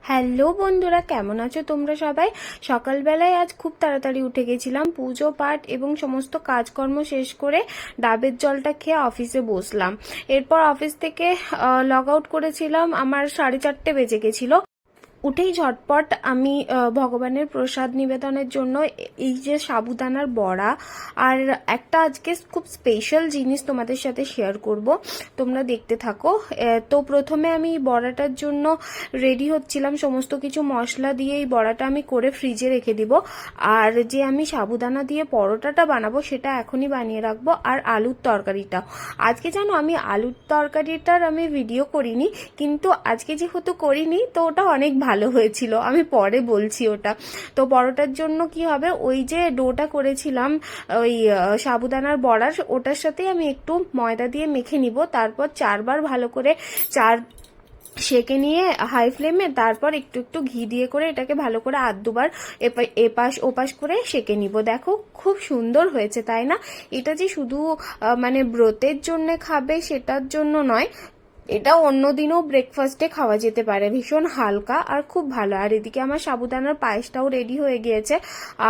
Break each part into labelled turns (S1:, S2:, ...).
S1: Hello বন্ধুরা, কেমন আছো তোমরা সবাই? সকালবেলায় আজ খুব তাড়াতাড়ি উঠে গেছিলাম, পুজো পাঠ এবং সমস্ত কাজকর্ম শেষ করে ডাবের জলটা খেয়ে অফিসে বসলাম। এরপর অফিস থেকে লগ আউট করেছিলাম, আমার 4:30 বেজে গেছিল। উঠেই ঝটপট আমি ভগবানের প্রসাদ নিবেদনের জন্য এই যে সাবুদানার বড়া আর একটা আজকে খুব স্পেশাল জিনিস তোমাদের সাথে শেয়ার করব, তোমরা দেখতে থাকো। তো প্রথমে আমি বড়াটার জন্য রেডি হচ্ছিলাম, সমস্ত কিছু মশলা দিয়ে এই বড়াটা আমি করে ফ্রিজে রেখে দিব। আর যে আমি সাবুদানা দিয়ে পরোটাটা বানাবো সেটা এখনই বানিয়ে রাখবো। আর আলুর তরকারিটা আজকে, জানো, আমি আলুর তরকারিটার আমি ভিডিও করিনি, কিন্তু আজকে যেহেতু করিনি তো ওটা অনেক ভালো হয়েছিল, আমি পরে বলছি ওটা। তো পরোটার জন্য কি হবে, ওই যে ডোটা করেছিলাম ওই সাবুদানার বড়ার, ওটার সাথে আমি একটু ময়দা দিয়ে মেখে নিব। তারপর 4বার ভালো করে সেকে নিয়ে হাই ফ্লেমে, তারপর একটু একটু ঘি দিয়ে করে এটাকে ভালো করে 2বার এপাশ ওপাশ করে সেকে নিব। দেখো খুব সুন্দর হয়েছে, তাই না? এটা যে শুধু মানে ব্রতের জন্য খাবে সেটার জন্য নয়, এটা অন্যদিনও ব্রেকফাস্টে খাওয়া যেতে পারে, ভীষণ হালকা আর খুব ভালো। আর এদিকে আমার সাবুদানার পায়েসটাও রেডি হয়ে গিয়েছে।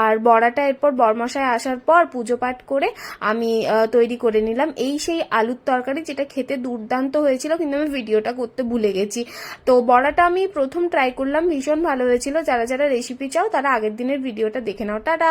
S1: আর বড়াটা এরপর বরমশাই আসার পর পুজো পাঠ করে আমি তৈরি করে নিলাম। এই সেই আলুর তরকারি যেটা খেতে দুর্দান্ত হয়েছিল, কিন্তু আমি ভিডিওটা করতে ভুলে গেছি। তো বড়াটা আমি প্রথম ট্রাই করলাম, ভীষণ ভালো হয়েছিল। যারা যারা রেসিপি চাও তারা আগের দিনের ভিডিওটা দেখে নাও। টাটা।